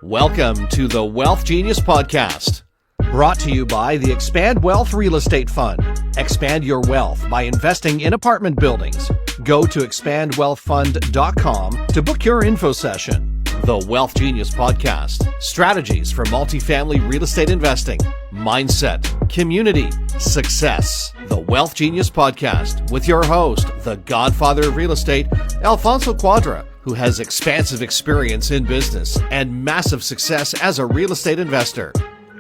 Welcome to the WealthGenius Podcast, brought to you by the Expand Wealth Real Estate Fund. Expand your wealth by investing in apartment buildings. Go to expandwealthfund.com to book your info session. The WealthGenius Podcast, strategies for multifamily real estate investing, mindset, community, success. The WealthGenius Podcast with your host, the godfather of real estate, Alfonso Cuadra, who has expansive experience in business and massive success as a real estate investor.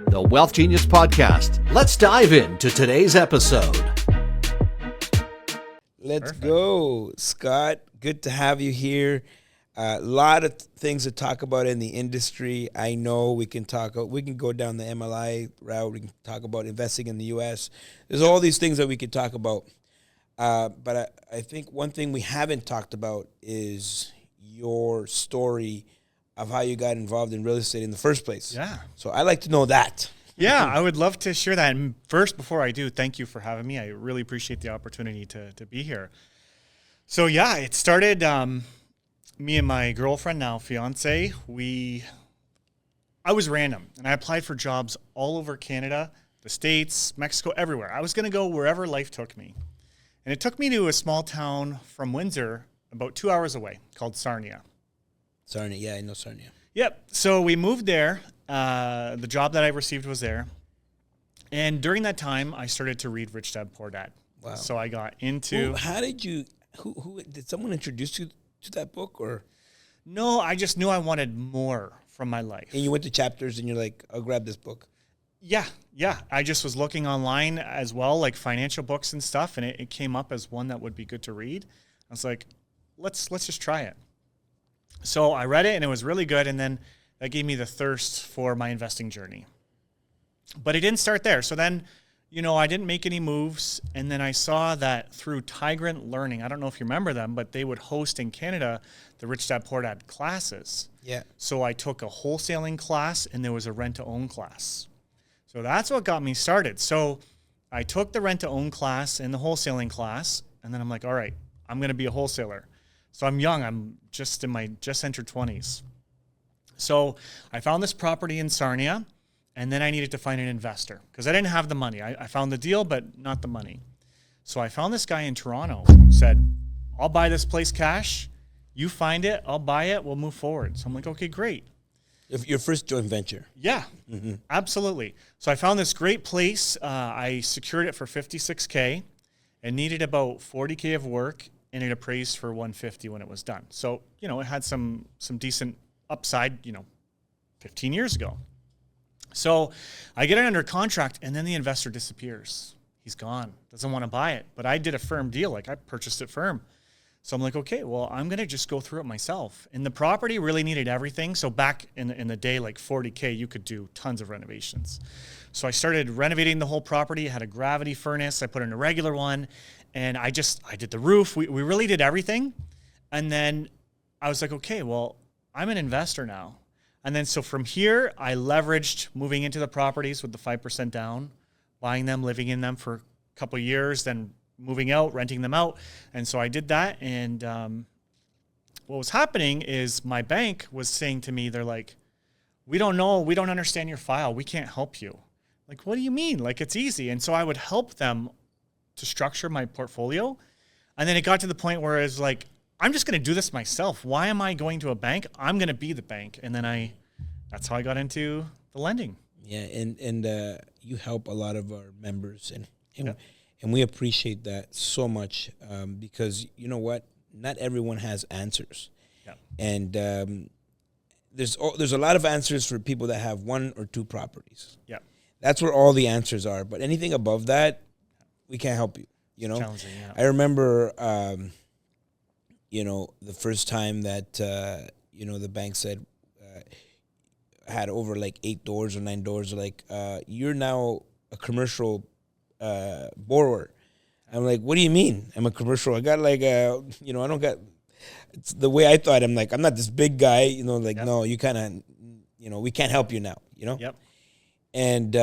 The WealthGenius Podcast. Let's dive into today's episode. Let's go, Scott. Good to have you here. A lot of things to talk about in the industry. I know we can go down the MLI route. We can talk about investing in the U.S. There's all these things that we could talk about. But I think one thing we haven't talked about is your story of how you got involved in real estate in the first place. Yeah. So I'd like to know that. Yeah, I would love to share that. And first, before I do, thank you for having me. I really appreciate the opportunity to be here. So yeah, it started, me and my girlfriend, now fiance, I was random and I applied for jobs all over Canada, the States, Mexico, everywhere. I was going to go wherever life took me. And it took me to a small town from Windsor, about 2 hours away, called Sarnia. Sarnia, yeah, I know Sarnia. Yep. So we moved there. The job that I received was there. And during that time, I started to read Rich Dad, Poor Dad. Wow. So I got into... Who did someone introduce you to that book, or? No, I just knew I wanted more from my life. And you went to chapters and you're like, I'll grab this book. Yeah. I just was looking online as well, like financial books and stuff, and it came up as one that would be good to read. I was like, let's just try it. So I read it and it was really good, and then that gave me the thirst for my investing journey. But it didn't start there. So then, I didn't make any moves, and then I saw that through Tigrant Learning, I don't know if you remember them, but they would host in Canada the Rich Dad Poor Dad classes. Yeah. So I took a wholesaling class and there was a rent-to-own class. So that's what got me started. So I took the rent-to-own class and the wholesaling class, and then I'm like, all right, I'm going to be a wholesaler. So I'm young. I'm just entered 20s. So I found this property in Sarnia, and then I needed to find an investor because I didn't have the money. I found the deal, but not the money. So I found this guy in Toronto who said, I'll buy this place cash. You find it, I'll buy it, we'll move forward. So I'm like, okay, great. Your first joint venture. Yeah, absolutely. So I found this great place. I secured it for $56K and needed about $40K of work, and it appraised for $150 when it was done. So, it had some decent upside, 15 years ago. So I get it under contract, and then the investor disappears. He's gone, doesn't want to buy it. But I did a firm deal, I purchased it firm. So I'm like, okay, well, I'm going to just go through it myself. And the property really needed everything. So back in the day, like $40K, you could do tons of renovations. So I started renovating the whole property. It had a gravity furnace. I put in a regular one. And I did the roof. We really did everything. And then I was like, okay, well, I'm an investor now. And then so from here, I leveraged moving into the properties with the 5% down, buying them, living in them for a couple of years, then moving out, renting them out. And so I did that. And what was happening is my bank was saying to me, they're like, we don't know. We don't understand your file. We can't help you. Like, what do you mean? Like, it's easy. And so I would help them to structure my portfolio. And then it got to the point where it's like, I'm just going to do this myself. Why am I going to a bank? I'm going to be the bank. And then that's how I got into the lending. Yeah. And you help a lot of our members and we appreciate that so much because you know what? Not everyone has answers. Yeah. And there's a lot of answers for people that have one or two properties. Yeah. That's where all the answers are. But anything above that, we can't help you. Challenging, yeah. I remember, the first time that, the bank said, had over like 8 doors or 9 doors, like, you're now a commercial borrower. I'm like, what do you mean? I'm a commercial. I got like, I don't got, it's the way I thought. I'm like, I'm not this big guy, no, you kind of, we can't help you now, Yep. And,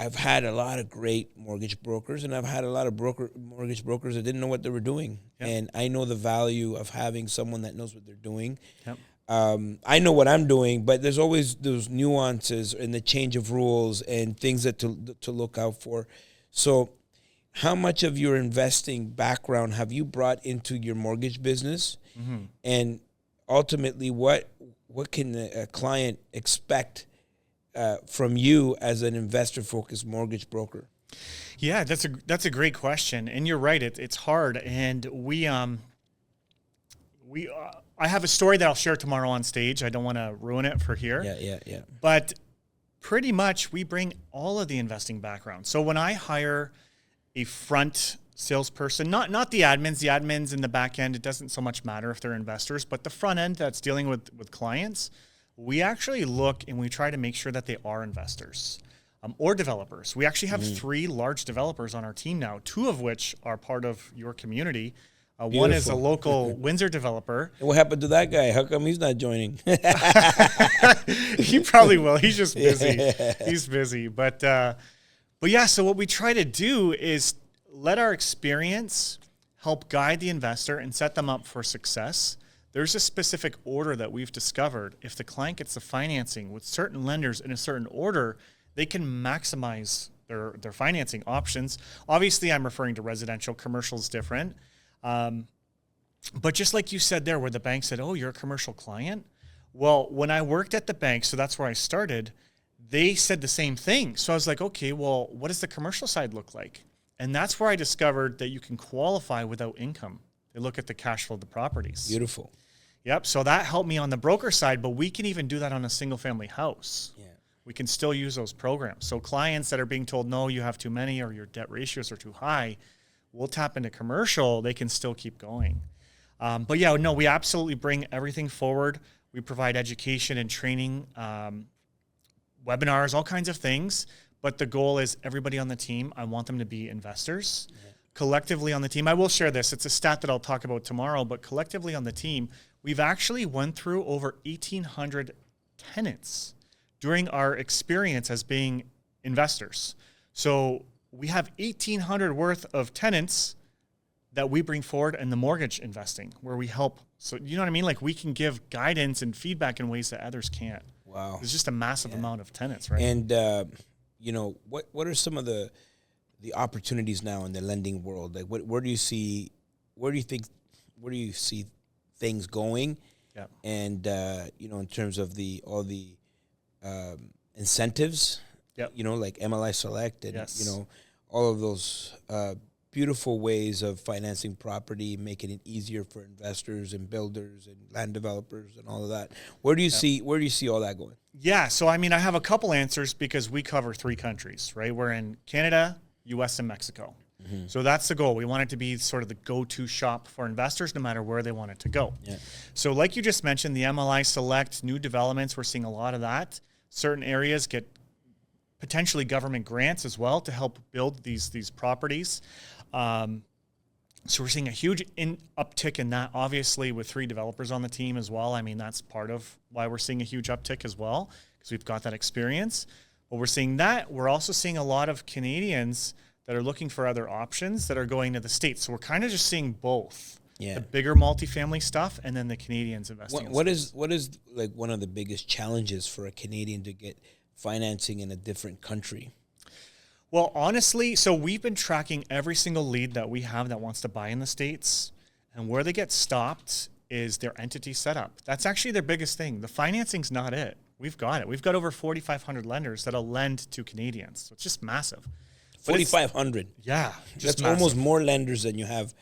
I've had a lot of great mortgage brokers, and I've had a lot of mortgage brokers that didn't know what they were doing. Yep. And I know the value of having someone that knows what they're doing. Yep. I know what I'm doing, but there's always those nuances in the change of rules and things that to look out for. So how much of your investing background have you brought into your mortgage business? Mm-hmm. And ultimately, what can a client expect from you as an investor-focused mortgage broker? Yeah, that's a great question, and you're right. It's hard, and I have a story that I'll share tomorrow on stage. I don't want to ruin it for here. Yeah. But pretty much, we bring all of the investing background. So when I hire a front salesperson, not the admins in the back end, it doesn't so much matter if they're investors, but the front end that's dealing with clients. We actually look and we try to make sure that they are investors or developers. We actually have 3 large developers on our team now, 2 of which are part of your community. One is a local Windsor developer. And what happened to that guy? How come he's not joining? He probably will. He's just busy. He's busy. But yeah, so what we try to do is let our experience help guide the investor and set them up for success. There's a specific order that we've discovered. If the client gets the financing with certain lenders in a certain order, they can maximize their financing options. Obviously, I'm referring to residential. Commercial is different. But just like you said there, where the bank said, oh, you're a commercial client. Well, when I worked at the bank, so that's where I started, they said the same thing. So I was like, okay, well, what does the commercial side look like? And that's where I discovered that you can qualify without income. They look at the cash flow of the properties. Beautiful. Yep. So that helped me on the broker side, but we can even do that on a single family house. Yeah. We can still use those programs. So clients that are being told, no, you have too many or your debt ratios are too high, we'll tap into commercial. They can still keep going. But yeah, no, we absolutely bring everything forward. We provide education and training, webinars, all kinds of things. But the goal is everybody on the team, I want them to be investors. Yeah. Collectively on the team, I will share this. It's a stat that I'll talk about tomorrow, but collectively on the team, we've actually went through over 1,800 tenants during our experience as being investors. So we have 1,800 worth of tenants that we bring forward in the mortgage investing where we help. So you know what I mean? Like we can give guidance and feedback in ways that others can't. Wow. It's just a massive amount of tenants, right? And, what are some of the opportunities now in the lending world? Like where do you see things going? Yeah. And, in terms of all the incentives, like MLI Select and, all of those beautiful ways of financing property, making it easier for investors and builders and land developers and all of that. Where do you see all that going? Yeah. So, I have a couple answers because we cover 3 countries, right? We're in Canada, US, and Mexico. Mm-hmm. So that's the goal. We want it to be sort of the go-to shop for investors no matter where they want it to go. Yeah. So like you just mentioned, the MLI Select, new developments, we're seeing a lot of that. Certain areas get potentially government grants as well to help build these properties. So we're seeing a huge uptick in that, obviously, with 3 developers on the team as well. That's part of why we're seeing a huge uptick as well, because we've got that experience. But we're seeing that. We're also seeing a lot of Canadians that are looking for other options that are going to the States. So we're kind of just seeing both. Yeah. The bigger multifamily stuff and then the Canadians investing. What is like one of the biggest challenges for a Canadian to get financing in a different country? Well, honestly, so we've been tracking every single lead that we have that wants to buy in the States, and where they get stopped is their entity setup. That's actually their biggest thing. The financing's not it. We've got it. We've got over 4,500 lenders that'll lend to Canadians. So it's just massive. 4,500. Yeah. That's massive. Almost more lenders than you have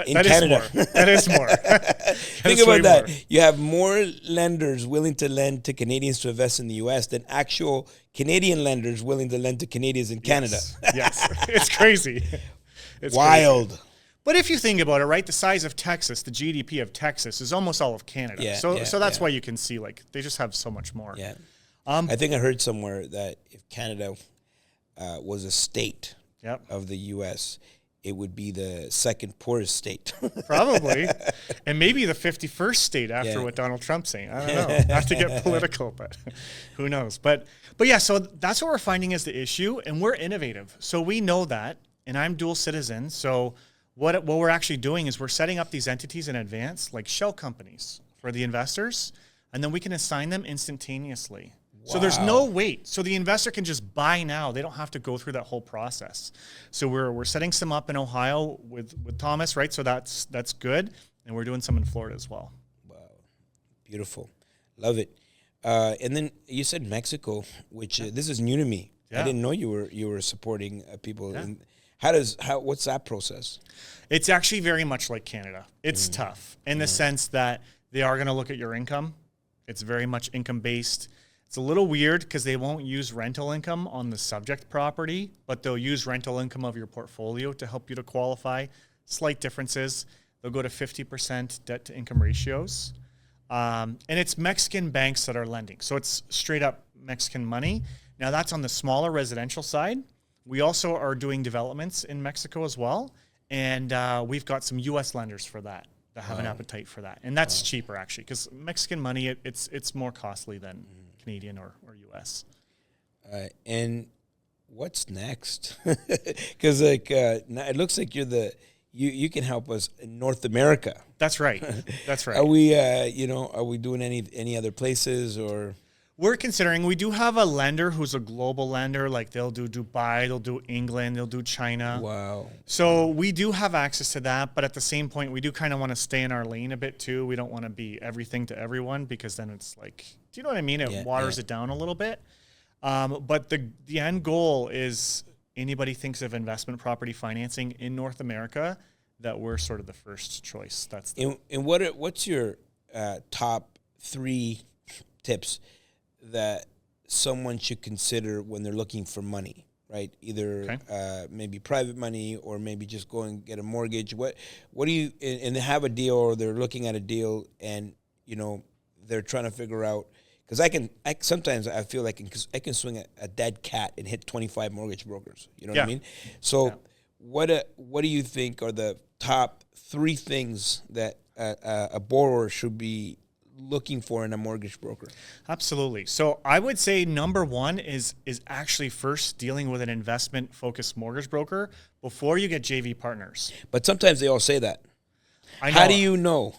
in that Canada. Is more. That is more. Think about that. More. You have more lenders willing to lend to Canadians to invest in the U.S. than actual Canadian lenders willing to lend to Canadians in Canada. Yes. It's crazy. It's wild. Crazy. But if you think about it, right, the size of Texas, the GDP of Texas is almost all of Canada. Yeah, so that's why you can see, like, they just have so much more. Yeah. I think I heard somewhere that if Canada was a state of the U.S., it would be the second poorest state. Probably. And maybe the 51st state after what Donald Trump's saying. I don't know. Not to get political, but who knows. But yeah, so that's what we're finding is the issue, and we're innovative. So we know that, and I'm dual citizen. So what we're actually doing is we're setting up these entities in advance, like shell companies for the investors, and then we can assign them instantaneously. So there's no wait. So the investor can just buy now. They don't have to go through that whole process. So we're setting some up in Ohio with Thomas, right? So that's good. And we're doing some in Florida as well. Wow. Beautiful. Love it. And then you said Mexico, which this is new to me. Yeah. I didn't know you were supporting people. Yeah. What's that process? It's actually very much like Canada. It's tough in the sense that they are going to look at your income. It's very much income based. It's a little weird because they won't use rental income on the subject property, but they'll use rental income of your portfolio to help you to qualify. Slight differences. They'll go to 50% debt to income ratios. And it's Mexican banks that are lending. So it's straight up Mexican money. Now that's on the smaller residential side. We also are doing developments in Mexico as well. And we've got some U.S. lenders for that have an appetite for that. And that's cheaper actually because Mexican money, it's more costly than Canadian or U.S. And what's next? Because it looks like you can help us in North America. That's right. That's right. Are we doing any other places or? We're considering, we do have a lender who's a global lender. Like they'll do Dubai, they'll do England, they'll do China. Wow. So we do have access to that. But at the same point, we do kind of want to stay in our lane a bit too. We don't want to be everything to everyone because then it's like, do you know what I mean? It waters it down a little bit. But the end goal is anybody thinks of investment property financing in North America, that we're sort of the first choice. That's what's your top 3 tips that someone should consider when they're looking for money, right? Either maybe private money or maybe just go and get a mortgage. What do you, and they have a deal or they're looking at a deal and, they're trying to figure out, because sometimes I feel like I can swing a dead cat and hit 25 mortgage brokers. You know what I mean? So what do you think are the top 3 things that a borrower should be looking for in a mortgage broker? Absolutely. So I would say number 1 is actually first dealing with an investment focused mortgage broker before you get JV partners. But sometimes they all say that. I know. How do you know?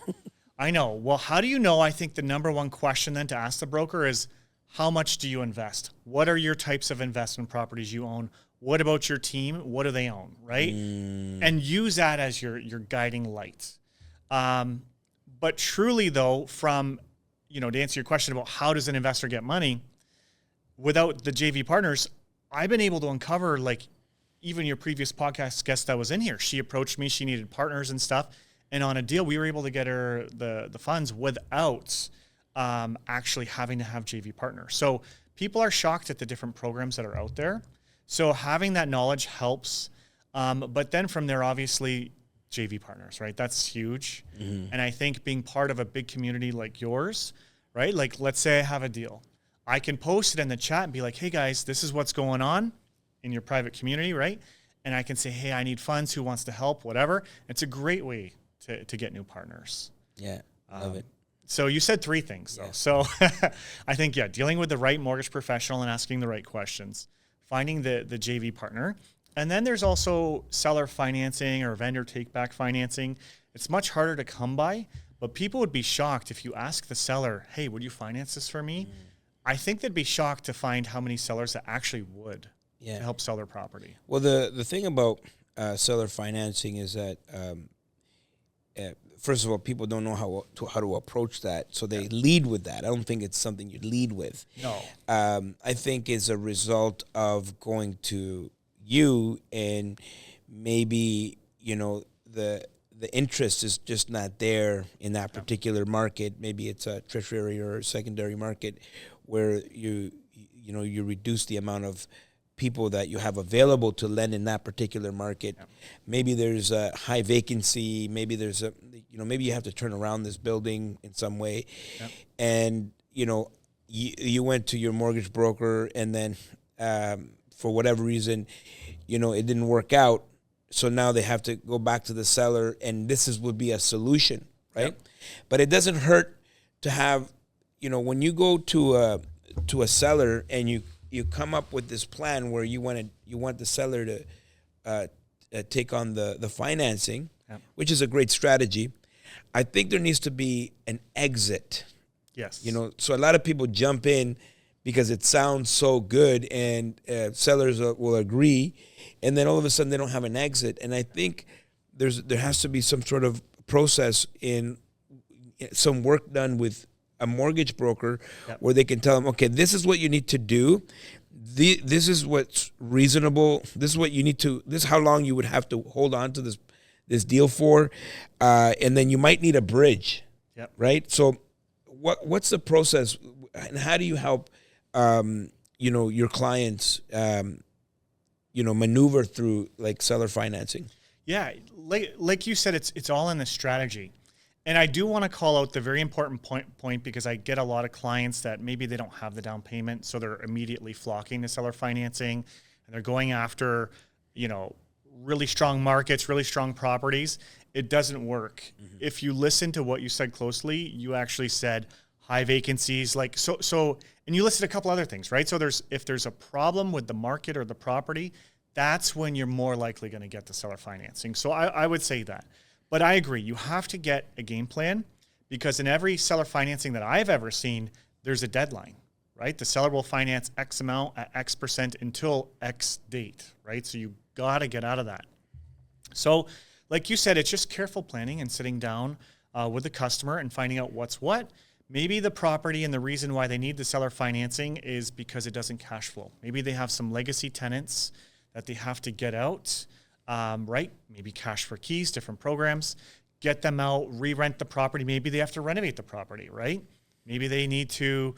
I know. Well, how do you know? I think the number 1 question then to ask the broker is, how much do you invest? What are your types of investment properties you own? What about your team? What do they own, right? And use that as your guiding light. But truly, though, from, to answer your question about how does an investor get money, without the JV partners, I've been able to uncover, like, even your previous podcast guest that was in here. She approached me. She needed partners and stuff. And on a deal, we were able to get her the funds without actually having to have JV partners. So people are shocked at the different programs that are out there. So having that knowledge helps. But then from there, obviously, JV partners, right? That's huge. And I think being part of a big community like yours, right? Like, let's say I have a deal. I can post it in the chat and be like, hey guys, this is what's going on in your private community, right? And I can say, hey, I need funds, who wants to help, whatever. It's a great way to get new partners. Yeah, love it. So you said 3 things though. Yeah. So I think, dealing with the right mortgage professional and asking the right questions, finding the JV partner. And then there's also seller financing or vendor take-back financing. It's much harder to come by, but people would be shocked if you ask the seller, hey, would you finance this for me? I think they'd be shocked to find how many sellers that actually would to help sell their property. Well, the thing about seller financing is that, first of all, people don't know how to approach that, so they lead with that. I don't think it's something you lead with. No. I think it's a result of going to you and maybe, the interest is just not there in that particular market. Maybe it's a tertiary or secondary market where you reduce the amount of people that you have available to lend in that particular market. Maybe there's a high vacancy. Maybe there's maybe you have to turn around this building in some way. And, you went to your mortgage broker and then for whatever reason, it didn't work out. so now they have to go back to the seller, and would be a solution, right? Yep. But it doesn't hurt to have, when you go to a seller and you come up with this plan where you want the seller to take on the financing, yep. which is a great strategy. I think there needs to be an exit. Yes. So a lot of people jump in because it sounds so good, and sellers will agree, and then all of a sudden they don't have an exit. And I think there has to be some sort of process in some work done with a mortgage broker, yep. where they can tell them, okay, this is what you need to do. This is what's reasonable. This is what you need to. This is how long you would have to hold on to this deal for, and then you might need a bridge, yep. right? So, what's the process, and how do you help, your clients, maneuver through like seller financing? Yeah, like you said, it's all in the strategy. And I do want to call out the very important point because I get a lot of clients that maybe they don't have the down payment, so they're immediately flocking to seller financing, and they're going after, really strong markets, really strong properties. It doesn't work. Mm-hmm. If you listen to what you said closely, you actually said high vacancies, and you listed a couple other things, right? So if there's a problem with the market or the property, that's when you're more likely going to get the seller financing. So I would say that. But I agree, you have to get a game plan, because in every seller financing that I've ever seen, there's a deadline, right? The seller will finance X amount at X% until X date, right? So you got to get out of that. So like you said, it's just careful planning and sitting down with the customer and finding out what's what. Maybe the property and the reason why they need the seller financing is because it doesn't cash flow. Maybe they have some legacy tenants that they have to get out. Right? Maybe cash for keys, different programs, get them out, re-rent the property. Maybe they have to renovate the property, right? Maybe they need to,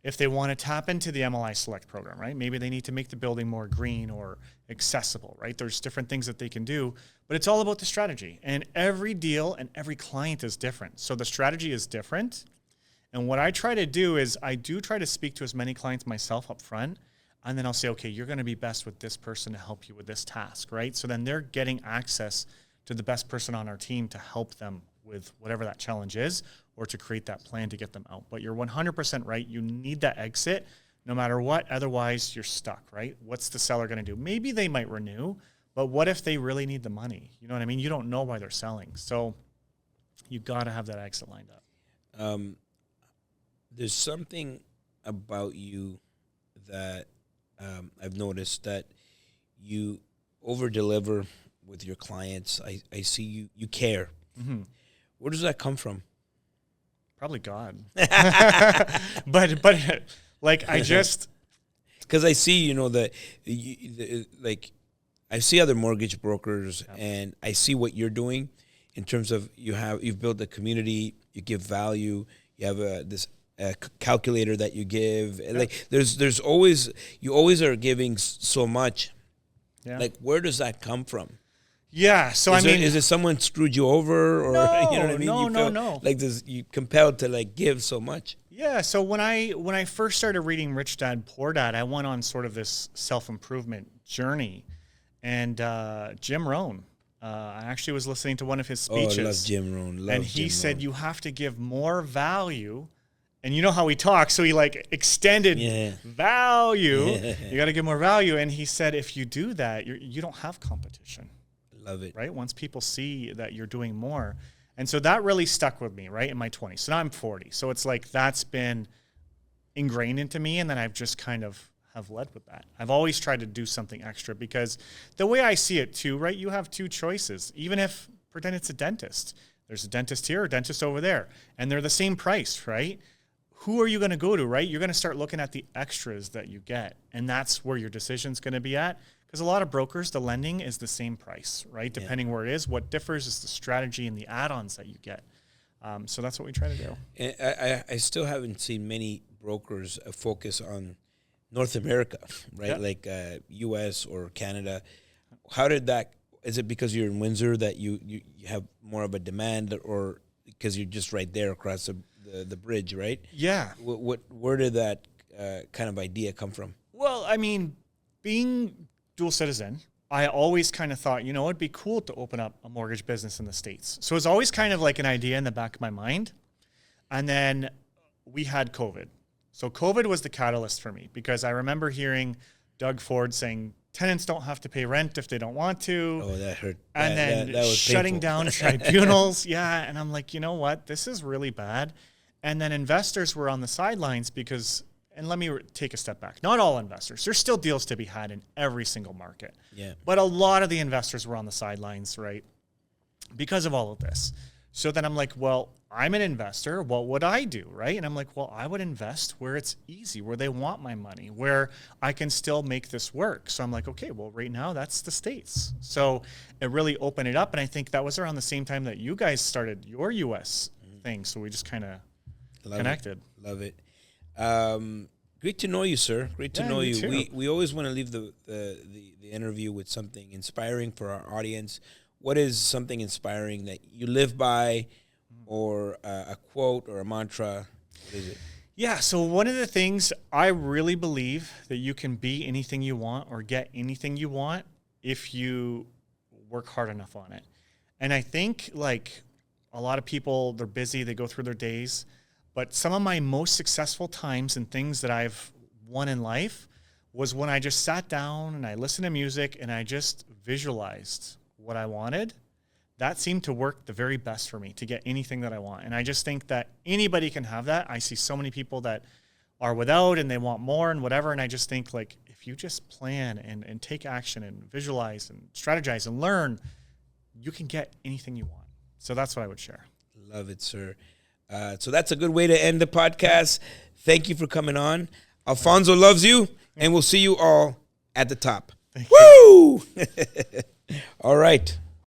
if they want to tap into the MLI Select program, right? Maybe they need to make the building more green or accessible, right? There's different things that they can do, but it's all about the strategy. And every deal and every client is different. So the strategy is different. And what I try to do is I do try to speak to as many clients myself up front. And then I'll say, okay, you're going to be best with this person to help you with this task, right? So then they're getting access to the best person on our team to help them with whatever that challenge is, or to create that plan to get them out. But you're 100% right. You need that exit no matter what. Otherwise, you're stuck, right? What's the seller going to do? Maybe they might renew, but what if they really need the money? You know what I mean? You don't know why they're selling. So you got to have that exit lined up. There's something about you that I've noticed, that you over-deliver with your clients. I see you care. Mm-hmm. Where does that come from? Probably God. but like I just... Because I see, I see other mortgage brokers, yeah. and I see what you're doing in terms of you've built a community, you give value, you have this calculator that you give. Yeah. Like there's always, you always are giving so much. Yeah. Like, where does that come from? Yeah. So is it someone screwed you over, or no, you know what I mean? No. Like you compelled to like give so much. Yeah. So when I first started reading Rich Dad Poor Dad, I went on sort of this self-improvement journey, and Jim Rohn. I actually was listening to one of his speeches. Oh, I love Jim Rohn. And he said you have to give more value. And you know how he talks, so he like extended value. Yeah. You got to give more value. And he said, if you do that, you don't have competition. Love it. Right? Once people see that you're doing more. And so that really stuck with me, right, in my 20s. So now I'm 40. So it's like that's been ingrained into me, and then I've just kind of have led with that. I've always tried to do something extra, because the way I see it too, right, you have two choices. Even if, pretend it's a dentist. There's a dentist here, a dentist over there, and they're the same price, right? Who are you going to go to, right? You're going to start looking at the extras that you get, and that's where your decision's going to be at. Because a lot of brokers, the lending is the same price, right? Depending where it is. What differs is the strategy and the add-ons that you get. So that's what we try to do. And I still haven't seen many brokers focus on North America, right? Yeah. Like U.S. or Canada. How did that? Is it because you're in Windsor that you have more of a demand, or because you're just right there across the bridge, right? Yeah. Where did that kind of idea come from? Well, I mean, being dual citizen, I always kind of thought, it'd be cool to open up a mortgage business in the States. So it was always kind of like an idea in the back of my mind. And then we had COVID. So COVID was the catalyst for me because I remember hearing Doug Ford saying, tenants don't have to pay rent if they don't want to. Oh, that hurt. And that was shutting painful. down tribunals. Yeah. And I'm like, you know what? This is really bad. And then investors were on the sidelines because, and let me take a step back. Not all investors. There's still deals to be had in every single market. Yeah. But a lot of the investors were on the sidelines, right? Because of all of this. So then I'm like, well, I'm an investor. What would I do, right? And I'm like, well, I would invest where it's easy, where they want my money, where I can still make this work. So I'm like, okay, well, right now that's the States. So it really opened it up. And I think that was around the same time that you guys started your U.S. thing. So we just kind of connected. Love it. Great to know you, sir. Great to know you. Too. We always want to leave the interview with something inspiring for our audience. What is something inspiring that you live by, or a quote or a mantra? What is it? Yeah, so one of the things I really believe that you can be anything you want or get anything you want if you work hard enough on it. And I think like a lot of people, they're busy, they go through their days, but some of my most successful times and things that I've won in life was when I just sat down and I listened to music and I just visualized what I wanted. That seemed to work the very best for me to get anything that I want. And I just think that anybody can have that. I see so many people that are without and they want more and whatever. And I just think like, if you just plan and take action and visualize and strategize and learn, you can get anything you want. So that's what I would share. Love it, sir. So that's a good way to end the podcast. Thank you for coming on. Alfonso loves you, and we'll see you all at the top. Thank you. Woo! All right.